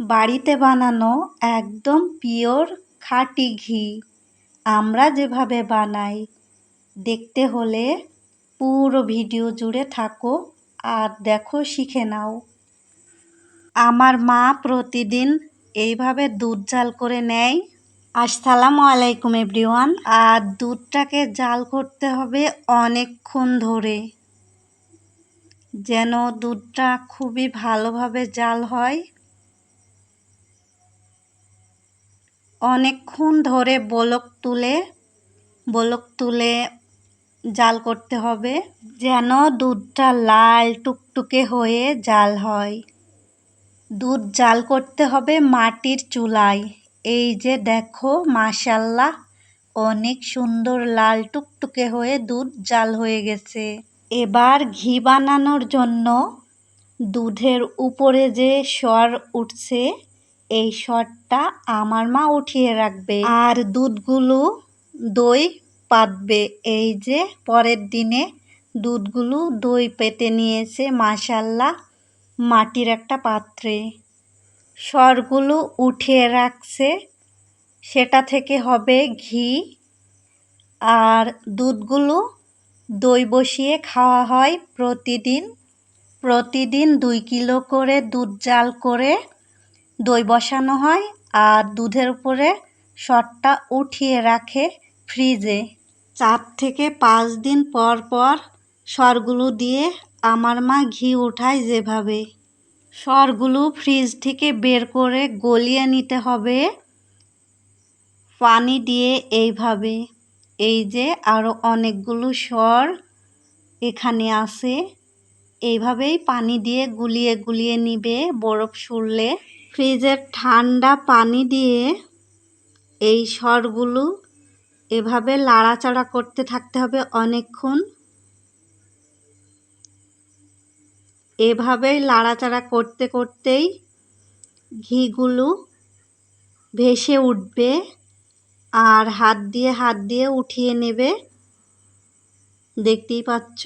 বাড়িতে বানানো একদম পিওর খাঁটি ঘি আমরা যেভাবে বানাই। দেখতে হলে পুরো ভিডিও জুড়ে থাকো আর দেখো, শিখে নাও। আমার মা প্রতিদিন এইভাবে দুধ জাল করে নেয়। আসসালামু আলাইকুম এভরিওয়ান। আর দুধটাকে জাল করতে হবে অনেকক্ষণ ধরে, যেন দুধটা খুবই ভালোভাবে জাল হয়। অনেকক্ষণ ধরে বলক তুলে জাল করতে হবে, যেন দুধটা লাল টুকটুকে হয়ে জাল হয়। দুধ জাল করতে হবে মাটির চুলায়। এই যে দেখো, মাশাআল্লাহ, অনেক সুন্দর লাল টুকটুকে হয়ে দুধ জাল হয়ে গেছে। এবার ঘি বানানোর জন্য দুধের উপরে যে সর উঠছে, এই সরটা আমার মা উঠিয়ে রাখবে আর দুধগুলো দই পাতবে। এই যে পরের দিনে দুধগুলো দই পেতে নিয়েছে মাশাআল্লাহ মাটির একটা পাত্রে। সরগুলো উঠিয়ে রাখছে, সেটা থেকে হবে ঘি। আর দুধগুলো দই বসিয়ে খাওয়া হয় প্রতিদিন 2 কিলো করে দুধ জাল করে দই বসানো হয়। আর দুধের উপরে সরটা উঠিয়ে রাখে ফ্রিজে। 4 থেকে 5 দিন পর পর সরগুলো দিয়ে আমার মা ঘি ওঠায় যেভাবে। সরগুলো ফ্রিজ থেকে বের করে গলিয়ে নিতে হবে পানি দিয়ে এইভাবে। এই যে আরও অনেকগুলো সর এখানে আছে, এইভাবেই পানি দিয়ে গুলিয়ে নিবে বরফ সরলে। ফ্রিজের ঠান্ডা পানি দিয়ে এই সরগুলো এভাবে লাড়াচাড়া করতে থাকতে হবে অনেকক্ষণ। এভাবেই লাড়াচাড়া করতে করতেই ঘিগুলো ভেসে উঠবে আর হাত দিয়ে উঠিয়ে নেবে। দেখতেই পাচ্ছ।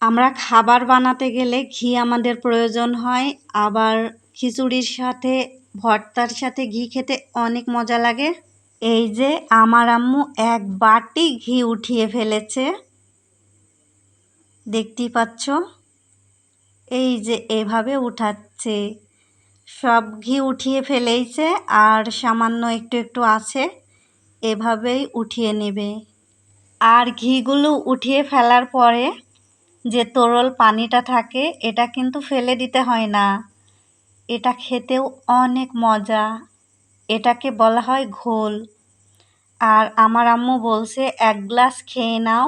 আমরা খাবার বানাতে গেলে ঘি আমাদের প্রয়োজন হয়, আবার খিচুড়ির সাথে ভর্তার সাথে ঘি খেতে অনেক মজা লাগে। এই যে আমার আম্মু 1 বাটি ঘি উঠিয়ে ফেলেছে, দেখতেই পাচ্ছ। এই যে এভাবে উঠাচ্ছে, সব ঘি উঠিয়ে ফেলেছে আর সামান্য একটু আছে, এভাবেই উঠিয়ে নেবে। আর ঘিগুলো উঠিয়ে ফেলার পরে যে তরল পানিটা থাকে, এটা কিন্তু ফেলে দিতে হয় না। এটা খেতেও অনেক মজা, এটাকে বলা হয় ঘোল। আর আমার আম্মু বলছে 1 গ্লাস খেয়ে নাও,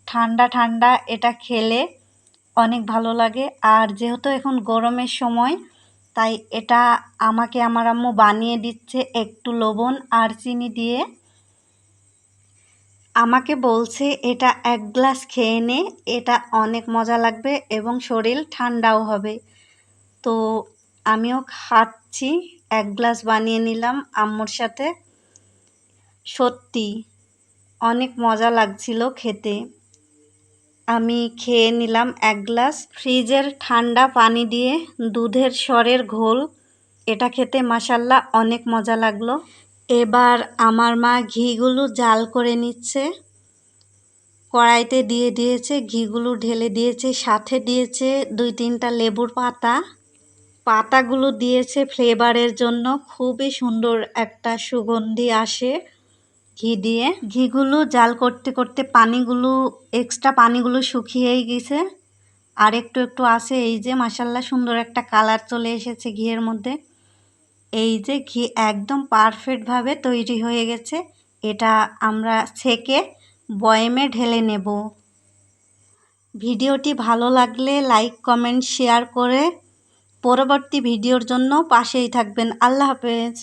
ঠান্ডা এটা খেলে অনেক ভালো লাগে। আর যেহেতু এখন গরমের সময়, তাই এটা আমাকে আমার আম্মু বানিয়ে দিচ্ছে একটু লবণ আর চিনি দিয়ে। আমাকে বলছে এটা 1 গ্লাস খেয়ে নে, এটা অনেক মজা লাগবে এবং শরীর ঠান্ডাও হবে। তো আমিও খাচ্ছি, 1 গ্লাস বানিয়ে নিলাম আম্মুর সাথে। সত্যি অনেক মজা লাগছিল খেতে। আমি খেয়ে নিলাম 1 গ্লাস। ফ্রিজের ঠান্ডা পানি দিয়ে দুধের সরের ঘোল, এটা খেতে মাশাআল্লাহ অনেক মজা লাগলো। এবার আমার মা ঘিগুলো জাল করে নিচ্ছে, কড়াইতে দিয়ে দিয়েছে, ঘিগুলো ঢেলে দিয়েছে, সাথে দিয়েছে 2-3টা লেবুর পাতাগুলো দিয়েছে ফ্লেভারের জন্য। খুবই সুন্দর একটা সুগন্ধি আসে ঘি দিয়ে। ঘিগুলো জাল করতে করতে এক্সট্রা পানিগুলো শুকিয়েই গেছে, আর একটু আছে। এই যে মাশাআল্লাহ সুন্দর একটা কালার চলে এসেছে ঘিয়ের মধ্যে। এই যে ঘি একদম পারফেক্টভাবে তৈরি হয়ে গেছে। এটা আমরা ছেঁকে বয়েমে ঢেলে নেব। ভিডিওটি ভালো লাগলে লাইক, কমেন্ট, শেয়ার করে পরবর্তী ভিডিওর জন্য পাশেই থাকবেন। আল্লাহ হাফেজ।